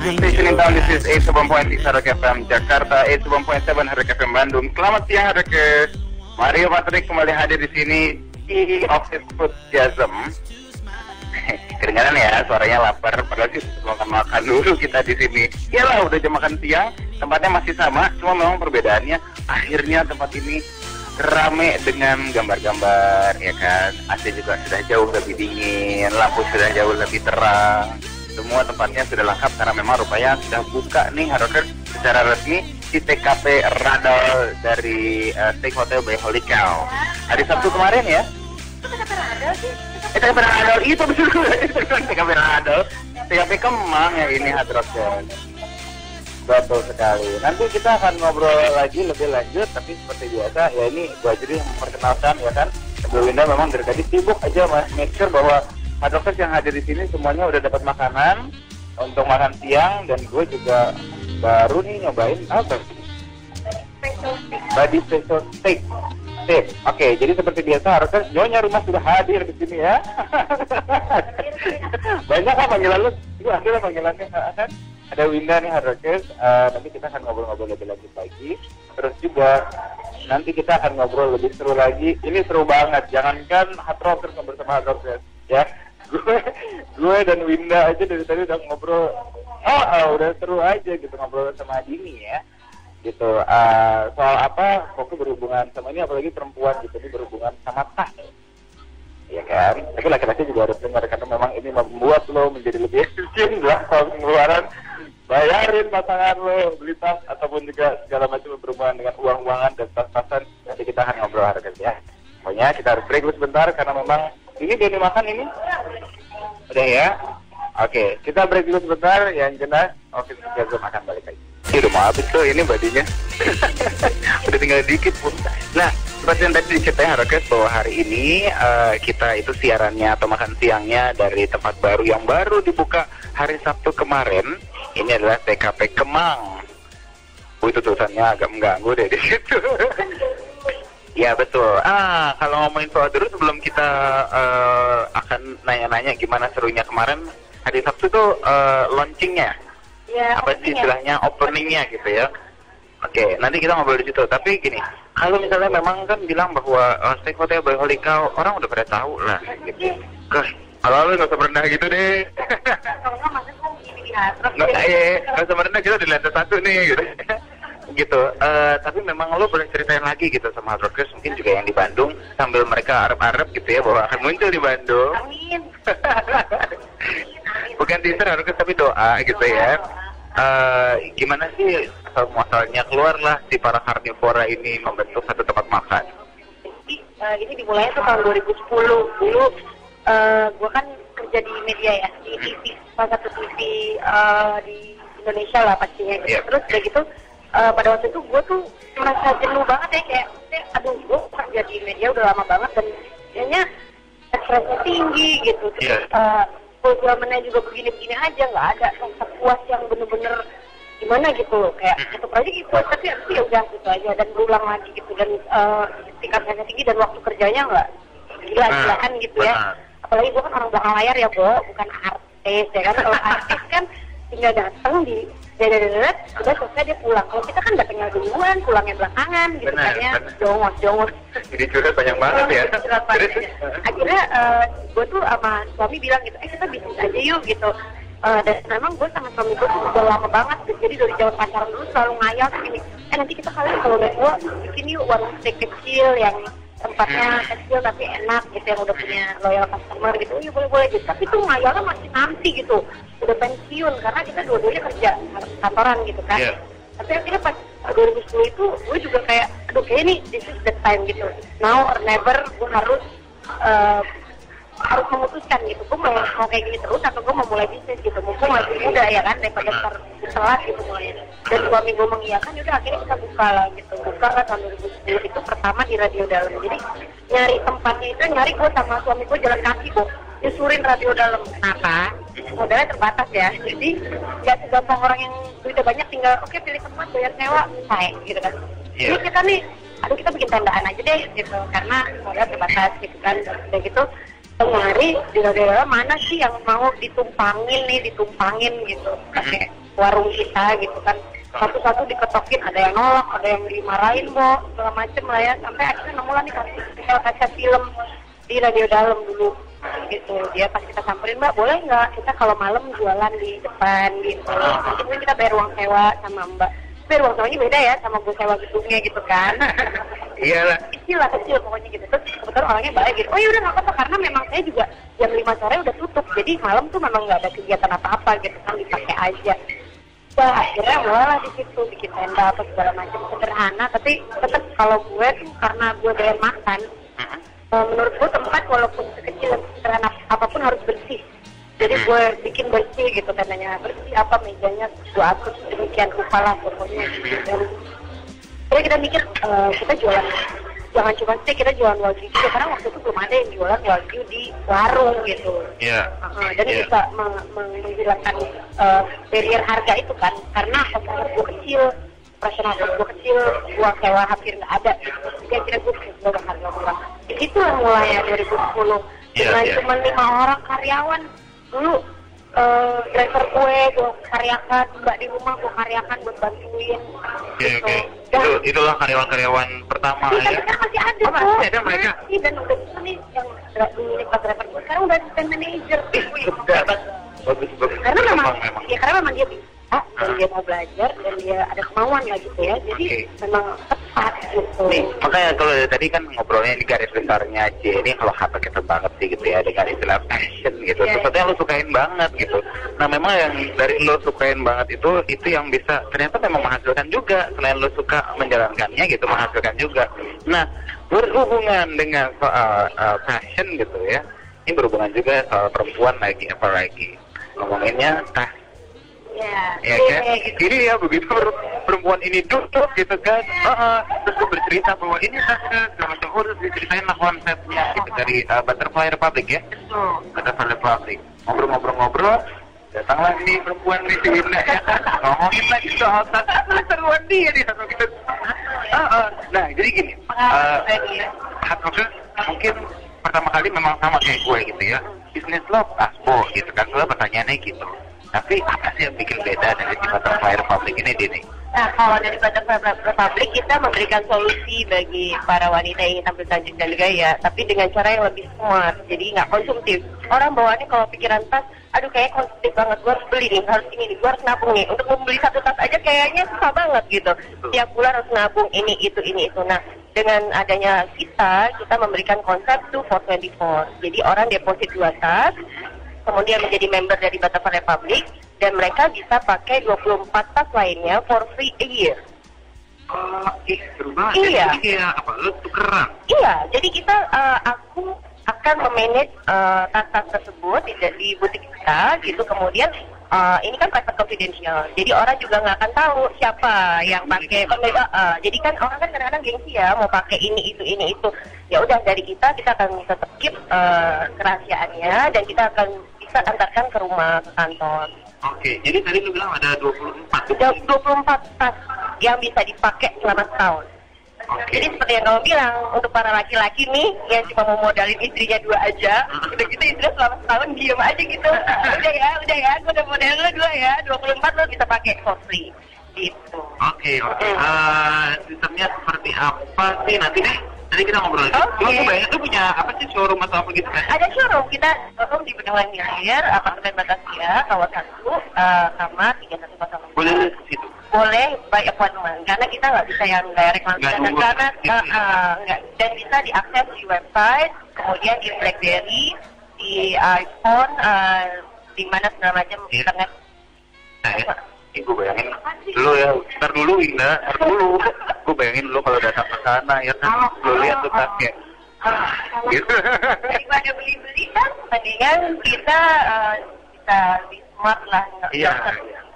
radio station in town. This is 87.6 Hard Rock FM Jakarta, 87.7 Hard Rock FM Bandung. Selamat siang Hard Rockers. Mario Patrick kembali hadir di sini di Office Food Gasm. Kedengaran ya, suaranya lapar. Padahal sih makan dulu kita di sini. Iyalah, udah jam makan siang. Tempatnya masih sama, cuma memang perbedaannya akhirnya tempat ini rame dengan gambar-gambar, ya kan. AC juga sudah jauh lebih dingin, lampu sudah jauh lebih terang. Semua tempatnya sudah lengkap karena memang rupanya sudah buka nih Hard Rockers secara resmi di TKP Radal dari Steak Hotel by Holy Cow. Hari Sabtu kemarin ya. TKP Radal sih? TKP Radal itu betul. TKP Radal, TKP Kemang ya ini Hard Rockers. Betul sekali. Nanti kita akan ngobrol lagi lebih lanjut, tapi seperti biasa ya ini gua jadi memperkenalkan ya kan. Bu Winda memang dari tadi sibuk aja make sure bahwa Hard Rockers yang hadir di sini semuanya udah dapat makanan untuk makan siang, dan gue juga baru nih nyobain apa? Body special steak. Oke, jadi seperti biasa Hard Rockers, Nyonya Rumah sudah hadir di sini ya. Banyak kan panggilan lu? Itu ada panggilannya kan? Ada Winda nih Hard Rockers, nanti kita akan ngobrol-ngobrol lebih lanjut lagi. Terus juga nanti kita akan ngobrol lebih seru lagi. Ini seru banget, jangankan Hard Rockers bersama Hard Rockers ya. Gue dan Winda aja dari tadi udah ngobrol. Udah seru aja gitu ngobrol sama Dini ya. Gitu. Soal apa? Pokoknya berhubungan sama ini, apalagi perempuan gitu, ini berhubungan sama tas. Ya kan? Tapi laki-laki juga harus dengar karena memang ini membuat lo menjadi lebih efisien lah kalau pengeluaran. Bayarin pasangan lo, beli tas ataupun juga segala macam berhubungan dengan uang-uangan dan tas-tasan. Nanti kita akan ngobrol harga ya. Pokoknya kita harus break dulu sebentar karena memang ini dia dimakan ini. Udah ya? Oke, kita break dulu sebentar. Yang jelas Office Gasm akan balik lagi. Udah mau habis tuh ini badinya. Udah tinggal dikit pun. Nah, seperti yang tadi diceritain Rockers bahwa hari ini kita itu siarannya atau makan siangnya dari tempat baru yang baru dibuka hari Sabtu kemarin. Ini adalah TKP Kemang. Itu tulisannya agak mengganggu deh di situ. Ya betul. Kalau ngomongin soal dulu sebelum kita akan nanya-nanya gimana serunya kemarin hari Sabtu tuh launchingnya. Ya, apa sih istilahnya openingnya gitu ya. Oke, nanti kita ngobrol di situ. Tapi gini, kalau misalnya memang kan bilang bahwa Steak Hotel by Holy Cow orang udah pada tahu lah gitu. Kalau lu nggak usah merendah gitu deh. Nggak usah merendah, kita di lantai 1 nih gitu. Gitu. Tapi memang lo boleh ceritain lagi gitu sama Hard Rockers, mungkin juga yang di Bandung, sambil mereka arep-arep gitu ya bahwa akan muncul di Bandung. Amin. Bukan teaser Hard Rockers tapi doa gitu ya. Gimana sih asal-muasalnya keluarlah si para karnivora ini membentuk satu tempat makan? Jadi ini dimulai tuh tahun 2010. Dulu gue kan kerja di media ya, di TV, salah satu TV di Indonesia lah pastinya gitu. Yeah. Terus udah gitu pada waktu itu gue tuh merasa jenuh banget ya, kayak aduh gue kerja di media udah lama banget dan kayaknya stresnya tinggi gitu. Terus programnya juga begini-begini aja, nggak ada rasa puas yang bener-bener gimana gitu, kayak satu proyek ikut tapi habis itu ya udah gitu aja dan berulang lagi gitu, dan tingkatnya tinggi dan waktu kerjanya nggak gila-gilaan gitu ya. Apalagi gue kan orang belakang layar ya, bukan artis ya kan. Kalau artis kan tinggal datang di dadat udah selesai dia pulang. Kalau kita kan datangnya duluan, pulangnya belakangan gitu kan ya, jongos. Jadi curhat banyak banget ya. Akhirnya gue tuh sama suami bilang gitu, kita bisnis aja yuk gitu. Dan memang gue sama suami gue tuh udah lama banget, jadi dari zaman pacaran dulu selalu ngayal gini, nanti kita kalian kalau udah tua bikin yuk warung steak kecil yang tempatnya kecil tapi enak gitu, yang udah punya loyal customer gitu. Oh iya boleh gitu, tapi tuh ngayalnya masih nanti gitu, udah pensiun karena kita dua-duanya kerja kantoran gitu kan. Tapi akhirnya pas 2010 itu gue juga kayak aduh kayak ini this is the time gitu, now or never. Gue harus memutuskan gitu, gue mau kayak gini terus atau gue mau mulai bisnis gitu, mumpung masih muda ya kan, daripada telat gitu mulainya. Dan suami gue mengiyakan, yaudah akhirnya kita buka lah gitu. Buka lah tahun 2010 itu pertama di Radio Dalam. Jadi nyari tempatnya itu, nyari gue sama suami gue jalan kaki gue nyusurin Radio Dalam. Kenapa? Modalnya terbatas ya, jadi gak segampang orang yang duitnya banyak tinggal oke, pilih tempat bayar sewa selesai gitu kan. Jadi kita nih, aduh kita bikin tendaan aja deh gitu, karena modal terbatas gitu kan. Dan udah gitu nyari di daerah mana sih yang mau ditumpangin gitu, pakai warung kita gitu kan. Satu-satu diketokin, ada yang nolak, ada yang dimarahin, segala macem lah ya. Sampai akhirnya nemu lah nih kaca film di radio dalam dulu gitu. Dia pas kita samperin, Mbak boleh nggak kita kalau malam jualan di depan gitu. Nanti mungkin kita bayar uang sewa sama Mbak. Bayar uang sewanya beda ya sama gue sewa gedungnya gitu kan. Iyalah. Kecil pokoknya gitu. Terus kebetulan orangnya baik gitu. Oh yaudah nggak apa-apa, karena memang saya juga jam 5 sore udah tutup. Jadi malam tuh memang nggak ada kegiatan apa-apa gitu kan, dipakai aja. Wah, akhirnya mulailah di situ bikin tenda apa segala macam sederhana, tapi tetap kalau gue tuh karena gue doyan makan, menurut gue tempat walaupun sekecil sederhana apapun harus bersih. Jadi gue bikin bersih gitu, tendanya bersih, apa mejanya gue atur demikian rupa lah pokoknya gitu. Dan jadi kita mikir kita jualan, jangan cuma sih kita jualan wagyu juga, karena waktu itu belum ada yang jualan wagyu di warung gitu. Iya. Dan bisa menghilangkan barrier harga itu kan, karena operasional gue kecil, gua sewa hampir nggak ada. Jadi akhirnya gue bisa jual harga murah. Itulah mulai 2010 dengan cuma 5 orang karyawan dulu. Driver gue karyakan, mbak di rumah gue karyakan buat bantuin. Oke. Itulah karyawan-karyawan pertama ya. Kan masih ada. Masih ada mereka. Dan udah bisa nih yang dulu nih pas driver gue sekarang udah assistant manager. Bagus. Karena memang dia bisa, dan dia mau belajar dan dia ada kemauan lah gitu ya. Jadi memang tepat gitu. Nih, makanya kalau tadi kan ngobrolnya di garis besarnya aja, ini kalau kata kita banget sih gitu ya, dengan istilah passion gitu. Seperti yang lo sukain banget gitu. Nah memang yang dari lo sukain banget itu yang bisa ternyata memang menghasilkan juga. Selain lo suka menjalankannya gitu, menghasilkan juga. Nah berhubungan dengan soal passion gitu ya, ini berhubungan juga soal perempuan lagi, apalagi ngomonginnya ya kan? Ini ya begitu perempuan ini duduk gitu kan, terus gue bercerita bahwa ini sama cowok, terus diceritain lah konsepnya gitu dari Butterfly Republic ya, Butterfly Republic. Ngobrol, datanglah ini perempuan nih si Winda ya, ngomongin lagi soal seruan dia nih sama kita. Nah jadi gini, mungkin pertama kali memang sama kayak gue gitu ya, bisnis lo asbo gitu kan, gue pertanyaannya gitu. Tapi apa sih yang bikin beda dari Butterfly Republic ini, Dini? Nah, kalau dari Butterfly Republic kita memberikan solusi bagi para wanita yang ingin tampil cantik dan gaya, tapi dengan cara yang lebih smart, jadi nggak konsumtif. Orang bawaannya kalau pikiran tas, aduh kayak konsumtif banget, gue harus beli nih, harus ini nih, gue harus nabung nih. Untuk membeli satu tas aja kayaknya susah banget gitu. Tiap bulan harus nabung ini itu. Nah, dengan adanya kita memberikan konsep 2 for 24. Jadi orang deposit 2 tas, kemudian menjadi member dari Butterfly Republic, dan mereka bisa pakai 24 tas lainnya for free a year. Seru banget. Iya. Jadi kayak apa? Lu tukeran? Iya, jadi kita, aku akan memanage tas-tas tersebut di butik kita gitu. Kemudian ini kan private confidential, jadi orang juga nggak akan tahu siapa yang pakai. Jadi kan orang kan kadang-kadang gengsi ya, mau pakai ini itu. Ya udah, dari kita akan tetap keep kerahasiaannya, dan kita akan bisa antarkan ke rumah, ke kantor. Oke, jadi tadi lu bilang ada 24. 24 tas yang bisa dipakai selama setahun. Jadi seperti yang kamu bilang, untuk para laki-laki nih yang cuma mau modalin istrinya 2 aja, udah gitu istrinya selama setahun diem aja gitu. Udah ya, gue udah modalin lo 2 ya, 24 lo bisa pakai for free gitu. Oke. Sistemnya seperti apa sih nanti nih? Tadi kita ngobrol lagi. Lu bayangin tuh punya apa sih, showroom atau apa gitu kan? Ada showroom, kita showroom di Bengawan Hilir, apartemen Batavia, kawasan 1, kamar 3108. Boleh lihat ke situ? Boleh by appointment, karena kita nggak bisa yang direct langsung, karena nggak, dan bisa diakses di website, kemudian di BlackBerry, di iPhone, di mana segala macam internet. Gue bayangin lu ya, ntar dulu Indah, gue bayangin lu kalau datang ke sana ya kan, lu lihat tuh tasnya gitu. Daripada beli-beli kan, mendingan kita bisa di smart lah.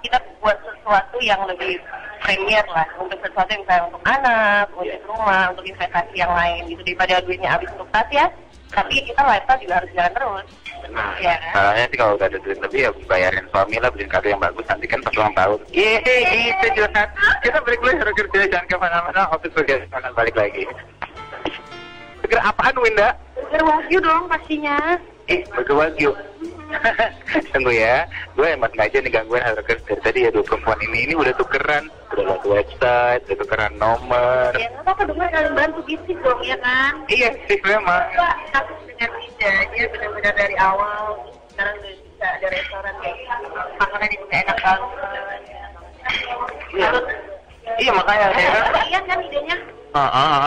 Kita buat sesuatu yang lebih premier lah, untuk sesuatu yang misalnya untuk anak, untuk rumah, untuk investasi yang lain gitu, daripada duitnya habis untuk tas ya. Tapi kita lifestyle juga harus jalan terus. Nah, salahnya sih kalau udah ada duit lebih ya bayarin suami lah, beliin kado yang bagus, nanti kan pas ulang tahun. Gitu Jonan. Kita balik dulu, harus kerja, jangan kemana-mana, office kerja, akan balik lagi. Burger apaan, Winda? Burger wagyu dong pastinya. Burger wagyu. Tunggu ya, gue emang sengaja nih gangguin Hardrockers dari tadi ya, dua perempuan ini udah tukeran, udah lewat website, udah tukeran nomor. Ya nggak apa-apa dong, kalian bantu bisnis dong ya kan. Iya sih memang. Pak, kasus dengan Linda, dia benar-benar dari awal sekarang udah bisa ada restoran kayak gitu. Makanan itu enak banget. Iya. Iya makanya ya. Iya kan idenya.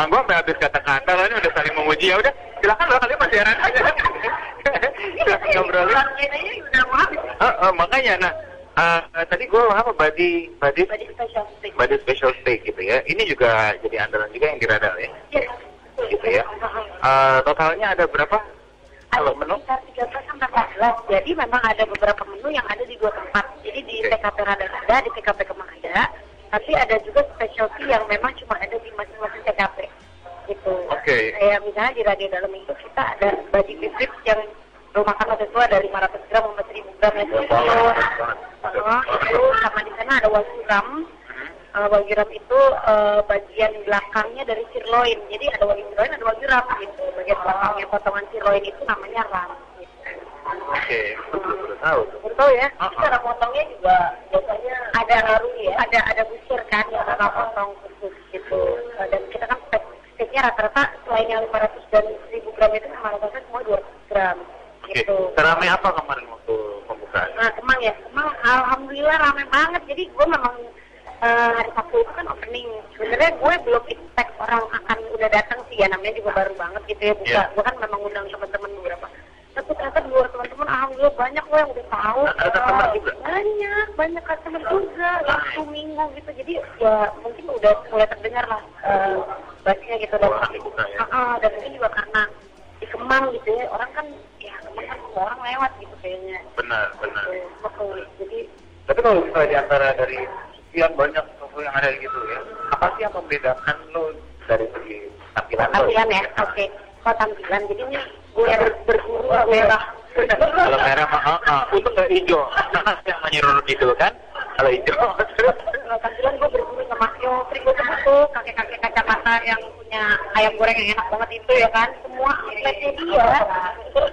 Gue sampai habis kata-kata lah, ini udah saling memuji. Ya udah, silakan lah kalian masih heran aja. Silakan ngobrolin. Idenya udah mau habis. Makanya, nah, tadi gue apa body special steak. Body special steak gitu ya. Ini juga jadi andalan juga yang di Radal ya. Iya. Gitu ya. Totalnya ada berapa? Kalau menu? Sekitar 13 sampai 14. Jadi memang ada beberapa menu yang ada di 2 tempat. Jadi di TKP Radal ada, di TKP Kemang ada. Tapi ada juga specialty yang memang cuma ada di masing-masing TKP gitu. Kayak misalnya di Radio Dalam itu kita ada baju beef yang rumah makan sesuai dari 500 gram sama 1000 gram itu. Itu sama di sana ada wagyu-ram. Wagyu-ram itu bagian belakangnya dari sirloin. Jadi ada wagyu sirloin, ada wagyu-ram gitu. Bagian belakangnya potongan sirloin itu namanya ram. Baru tahu. Betul ya. Cara potongnya juga biasanya ada ngaruh ya. Ada busur kan yang kita potong khusus gitu. Dan kita kan steaknya rata-rata selain yang 500 dan 1000 gram itu sama rata-rata semua 200 gram. Gitu. Ramai apa kemarin waktu pembukaan? Nah, Kemang ya. Kemang alhamdulillah ramai banget. Jadi gue memang hari Sabtu itu kan opening. Sebenarnya gue belum expect orang akan udah datang sih ya, namanya juga baru banget gitu ya buka. Gue kan memang undang teman-teman beberapa. Tapi ternyata di luar teman-teman alhamdulillah banyak loh yang udah tahu. Ada customer juga? Banyak customer juga yang 1 minggu gitu. Jadi ya mungkin udah mulai terdengar lah bahasanya gitu. Dan mungkin juga karena di Kemang gitu ya, orang kan ya Kemang kan semua orang lewat gitu kayaknya. Benar. Betul. Jadi tapi kalau misalnya di antara dari sekian banyak toko yang ada gitu ya, apa sih yang membedakan lo dari segi tampilan? Tampilan ya, oke. Kalau tampilan, jadi ini gue berburu merah. Kalau merah mah, untung nggak hijau. Yang menyuruh gitu kan? Kalau hijau. Kalau tampilan gue berburu sama sering gue sebut tuh kakek-kakek kacamata yang punya ayam goreng yang enak banget itu ya kan. Semua outletnya dia,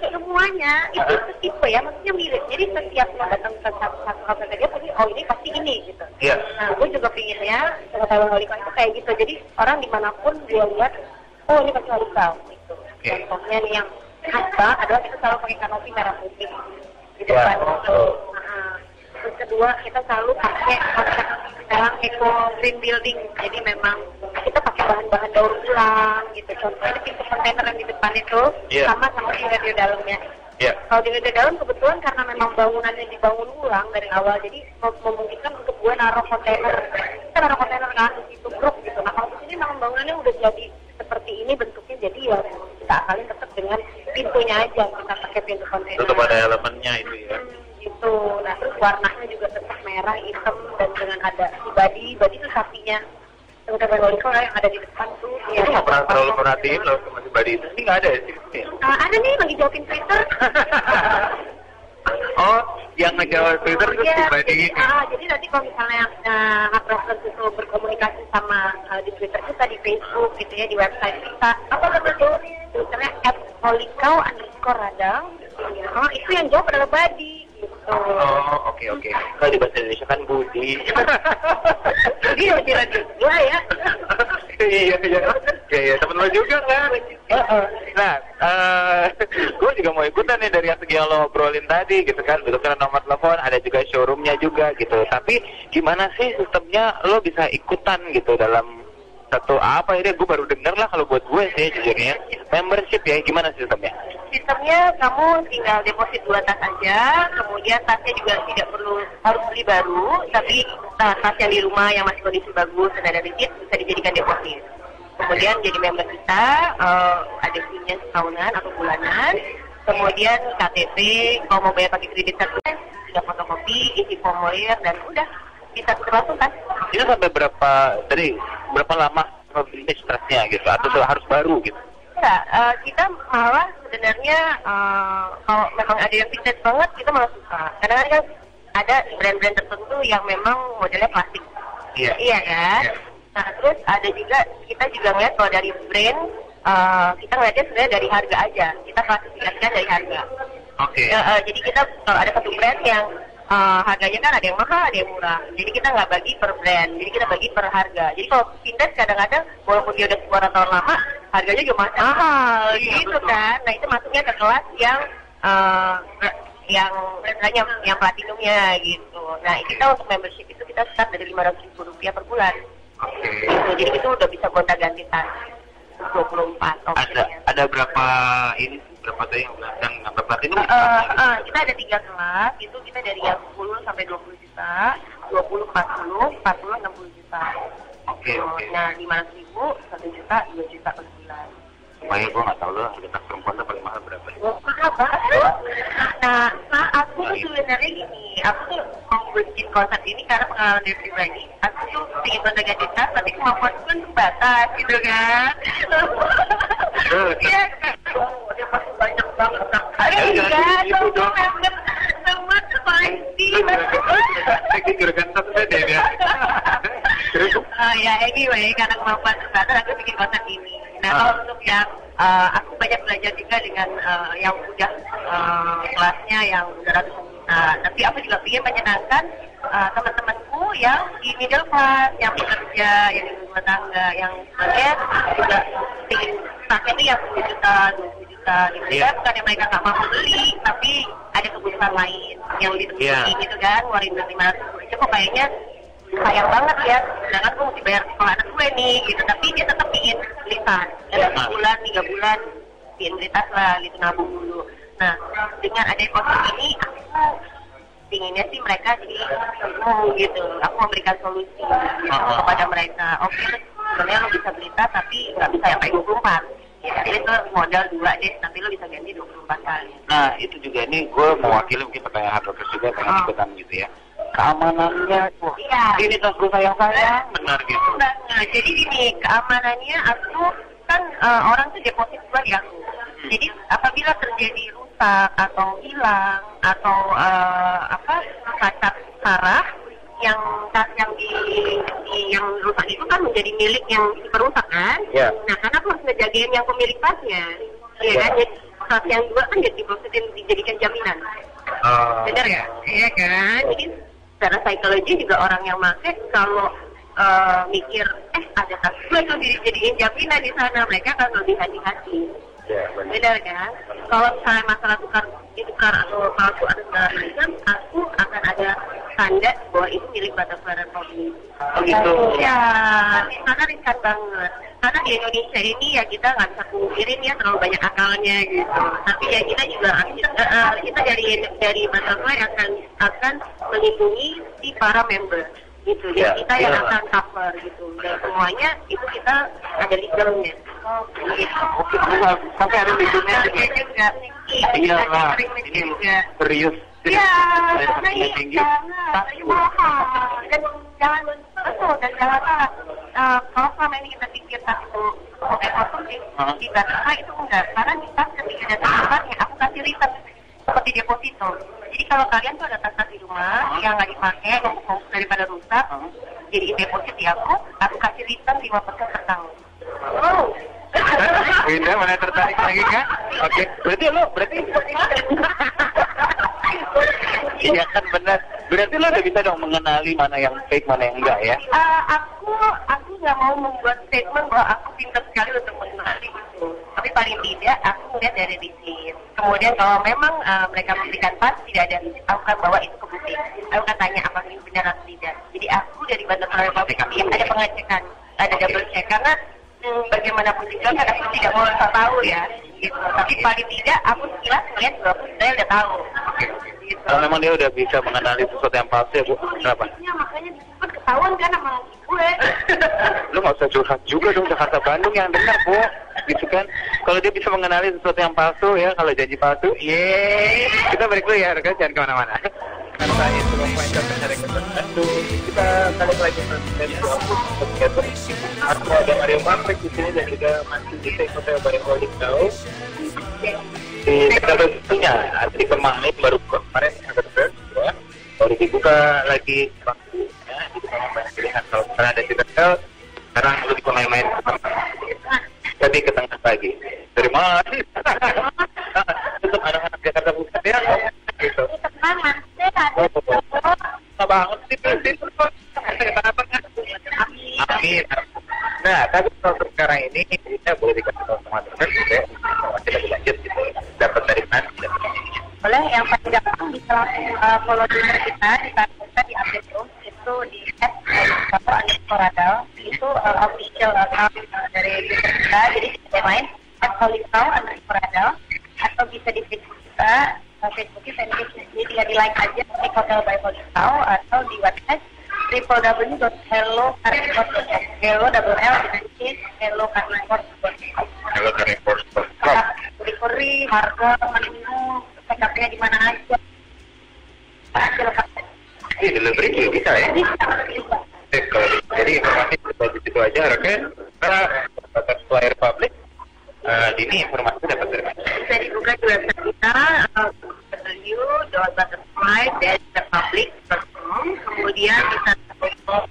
semuanya itu tipe ya, maksudnya mirip. Jadi setiap lo datang ke satu outlet dia pasti, oh ini pasti ini gitu. Iya. Nah gue juga pinginnya pengetahuan Holikau itu kayak gitu. Jadi orang dimanapun gue lihat, oh ini pasti Holikau gitu. Contohnya nih yang khas banget adalah kita selalu pakai kanopi merah putih di depan. Terus kedua kita selalu pakai konsep sekarang eco green building. Jadi memang kita pakai bahan-bahan daur ulang gitu. Contohnya pintu kontainer yang di depan itu sama di radio dalamnya. Kalau di radio dalam kebetulan karena memang bangunannya dibangun ulang dari awal, jadi memungkinkan untuk gue naruh kontainer. Kita naruh kontainer kan di situ grup gitu. Nah kalau di sini memang bangunannya udah jadi seperti ini bentuknya, jadi ya kita akalin tetap dengan pintunya aja, kita pakai pintu kontainer. Tetap ada elemennya itu ya. Gitu. Nah terus warnanya juga tetap merah, hitam, dan dengan ada si body itu sapinya. Yang kita Holikau yang ada di depan tuh. Aku nggak pernah terlalu perhatiin loh sama si body itu. Ini nggak ada ya sih? Ada nih lagi jawabin Twitter. Oh, yang ngejawab Twitter itu si body ini. Jadi nanti kalau misalnya Hardrockers itu berkomunikasi sama di Twitter kita, di Facebook gitu ya, di website kita, apa betul Twitternya @holikau_radal. Itu yang jawab adalah body. Oh, oke. Kalau di bahasa Indonesia kan Budi. Jadi ya ya. Iya, temen lo juga kan. Nah, gue juga mau ikutan nih dari yang segi yang lo obrolin tadi gitu kan. Betul kan, nomor telepon, ada juga showroomnya juga gitu. Tapi gimana sih sistemnya lo bisa ikutan gitu dalam satu apa ya, gue baru denger lah kalau buat gue sih jujurnya. Membership ya, gimana sistemnya? Sistemnya kamu tinggal deposit 2 tas aja, kemudian tasnya juga tidak perlu harus beli baru, tapi tas yang di rumah yang masih kondisi bagus dan ada receipt bisa dijadikan deposit. Kemudian jadi member kita, ada fee-nya setahunan atau bulanan, kemudian KTP, kalau mau bayar pakai kredit satu, sudah fotokopi, isi formulir, dan udah bisa terlangsung kan. Ini sampai berapa lama bisnis trustnya gitu, atau harus baru gitu? Ya, kita malah sebenarnya kalau memang ada yang vintage banget, kita malah suka. Karena kan ada brand-brand tertentu yang memang modelnya klasik. Iya kan? Nah, terus ada juga, kita juga ngeliat kalau dari brand, kita ngeliatnya sebenarnya dari harga aja. Kita klasifikasikan dari harga. Oke. Jadi kita kalau ada satu brand yang harganya kan ada yang mahal, ada yang murah. Jadi kita nggak bagi per brand, jadi kita bagi per harga. Jadi kalau vintage kadang-kadang walaupun dia udah sebuah tahun lama, harganya juga masih mahal, gitu kan. Nah itu masuknya ke kelas yang platinumnya gitu. Nah kita untuk membership itu kita start dari Rp500.000 per bulan. Oke. Gitu. Jadi itu udah bisa gonta-ganti tas 24. Ada berapa ini? Berapa tuh yang platinum? Kita ada 3 kelas, itu kita dari yang 10 sampai 20 juta, 20 40, 40 60 juta. Oke. Nah 500.000, 1 juta, 2 juta per bulan. Supaya gue nggak tahu loh, harga tas perempuan tuh paling mahal berapa? Mahal banget. Nah, aku tuh sebenarnya gini, aku tuh mau bikin konsep ini karena pengalaman dari pribadi. Aku tuh ingin gonta-ganti tas, tapi kemampuan kan terbatas, gitu kan. Iya kan? Dia pasti banyak banget. Enggak, dong banget. Sama pasti. Saya juragan tas deh ya. Ya anyway, karena kemampuan terbatas, aku bikin konsep ini. Nah, kalau untuk yang aku banyak belajar juga dengan yang udah kelasnya yang udah ratusan juta. Tapi aku juga ingin menyenangkan teman-temanku yang di middle class, yang bekerja, yang di rumah tangga, yang sebenarnya juga ingin pakai itu yang 10 juta, 20 juta gitu. Yeah. Bukan yang mereka nggak mampu beli, tapi ada kebutuhan lain yang lebih tinggi gitu kan, ngeluarin 500 itu kok kayaknya sayang banget ya, sedangkan gue mesti bayar sekolah anak gue nih gitu, tapi dia tetap ingin beli tas, ada 2 bulan, 3 bulan ingin beli tas lah gitu, nabung dulu. Nah dengan adanya konsep ini aku inginnya sih mereka jadi gitu, aku memberikan solusi gitu, kepada mereka. Oke, sebenarnya lo bisa beli tas tapi nggak bisa sampai 24 ya, jadi itu modal 2 deh, tapi lo bisa ganti 24 kali. Nah itu juga ini gue mewakili mungkin pertanyaan hardworkers juga pengen ikutan gitu ya. Keamanannya, ini tas gue sayang benar gitu. Nah, jadi gini, keamanannya aku kan orang tuh deposit uang di aku. Jadi apabila terjadi rusak atau hilang atau cacat parah, yang tas yang yang rusak itu kan menjadi milik yang perusak kan. Yeah. Nah, karena aku harus ngejagain yang pemilik tasnya, ya kan. Jadi tas yang juga kan jadi dipositin, dijadikan jaminan. Benar ya? Iya kan. Jadi secara psikologi juga orang yang pakai kalau mikir ada tas gue yang dijadiin jaminan di sana, mereka akan lebih hati-hati. Yeah, benar kan? Kalau misalnya masalah tukar atau palsu atau segala macam, aku akan ada tanda bahwa itu milik Butterfly Republic. Oh gitu. Ya, karena riskan banget. Karena di Indonesia ini ya kita nggak bisa pungkirin ya terlalu banyak akalnya gitu. Tapi ya kita juga kita dari Butterfly akan melindungi si para member gitu. Jadi kita yang akan cover gitu. Dan semuanya itu kita ada legalnya. Oke, sampai ada legalnya juga. Iya lah, ini serius. Iya, karena ya jangan mahal dan jangan salah. Kalau selama ini kita pikir tas itu pakai konsumsi, di Butterfly itu enggak. Karena di tas ketika ada tas-tasnya, aku kasih return seperti deposito. Jadi kalau kalian tuh ada tas-tas di rumah yang nggak dipakai, numpuk daripada rusak, jadi deposit di aku kasih return 5% per tahun. Oh. Winda mana tertarik lagi kan? Oke, berarti iya kan benar. Berarti lo udah bisa dong mengenali mana yang fake, mana yang enggak ya? Aku nggak mau membuat statement bahwa aku pintar sekali untuk mengenali itu. Tapi paling tidak aku melihat dari receipt. Kemudian kalau memang mereka memberikan pas tidak ada receipt, aku akan bawa itu ke butik. Aku akan tanya apakah ini benar atau tidak. Jadi aku dari Butterfly Republic ada pengecekan, ada double check karena bagaimanapun juga kan aku tidak mau tahu ya gitu. Tapi paling tidak aku sekilas melihat juga aku sebenarnya udah tahu. Gitu. Kalau memang dia udah bisa mengenali sesuatu yang palsu ya Bu, kenapa? Ya makanya disebut ketahuan kan sama gue. Lu nggak usah curhat juga dong, Jakarta Bandung yang dengar Bu, gitu kan? Kalau dia bisa mengenali sesuatu yang palsu ya, kalau janji palsu, yeay. Kita balik dulu ya, rekan, jangan kemana-mana. Karena itu mempunyai dari Bandung, kita balik lagi dari aku ada Mario Mapek di sini dan juga masih di Hotel Bareng Holding Tahu. Di Hotel punya di Kemang ini baru kemarin ya, baru dibuka lagi waktunya, jadi memang banyak pilihan. Kalau misalnya ada di hotel, sekarang lu bisa main-main tapi ke tengah pagi. Terima kasih. Untuk anak-anak Jakarta Pusat ada yang ngomong gitu. Tenang, nanti ada Nggak banget sih, itu Amin. Nah, tapi kalau sekarang ini kita boleh dikasih tahu sama teman gitu ya, informasi lebih lanjut gitu. Dapat dari mana? boleh yang paling gampang bisa langsung follow Twitter kita di kita di update terus itu di @holisau_radal itu official account dari Twitter kita, jadi kita main @holisau_radal atau bisa di Facebook kita, Facebooknya fanpage jadi tinggal di like aja di Hotel by Holisau atau di website www.hellocarnivore.com hello_carnivore.com delivery, harga, menu, check-up-nya di mana aja. Delivery juga bisa ya? Bisa. Jadi informasi di situ aja harusnya karena batas flyer publik ini informasi dapat dari mana? Bisa dibuka di website kita www.butterfly-public.com kemudian bisa telepon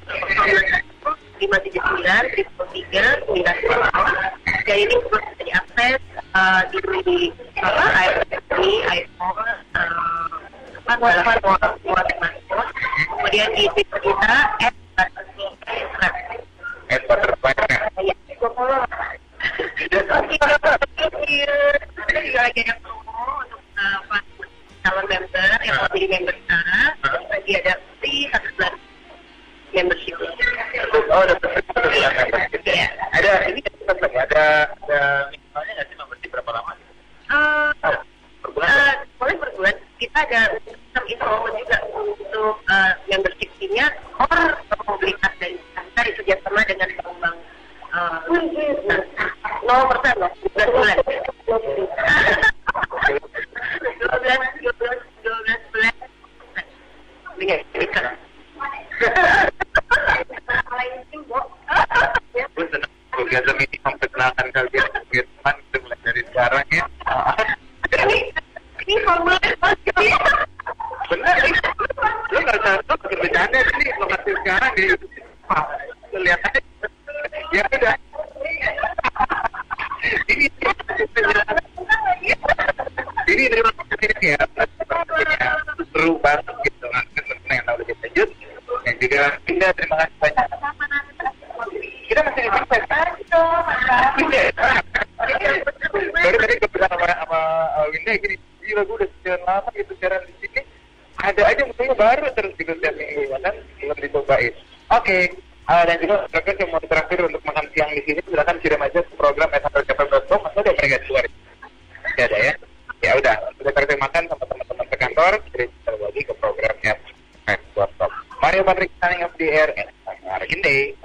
579 333 910 dan ini bisa diakses di iPhone kemudian di Twitter kita @butterfly. ya, gue follow. Ada juga lagi yang promo untuk calon member yang mau jadi member sekarang. Lagi ada free 1 bulan membership. Oh, ada membership. Iya. Ada ini ada minimalnya nggak sih membership berapa lama? Per bulan? Boleh per bulan. Kita ada sistem installment juga untuk membership fee-nya or mobilitas dari kita dikerja sama dengan bank-bank 0% loh, 12 bulan. 12 bulan. Ini bisa. Gue senang orgasm ini memperkenalkan kalian sebagai teman itu mulai dari sekarang ya. Ini formulir Benar nih. Lo nggak usah bikin bercanda sih lokasi sekarang di lo lihat aja. Ya udah. Ini terima kasih ya. Seru banget gitu kan. Senang yang tahu lebih lanjut. Dan juga Indah terima kasih banyak. Kita masih di sini. Baru tadi gue bilang sama Winda gini, gila gue udah sekian lama gitu siaran di sini, ada aja musuhnya baru terus gitu setiap minggu kan, belum dicobain. Oke, dan juga rekan yang mau terakhir untuk makan siang di sini, silakan kirim aja ke program @hotelcafe.com atau udah mereka keluar. Ya ada ya. Ya udah terakhir makan sama teman-teman ke kantor, kirim lagi ke programnya @hotelcafe.com. Mario Patrick signing off the air and have a good day.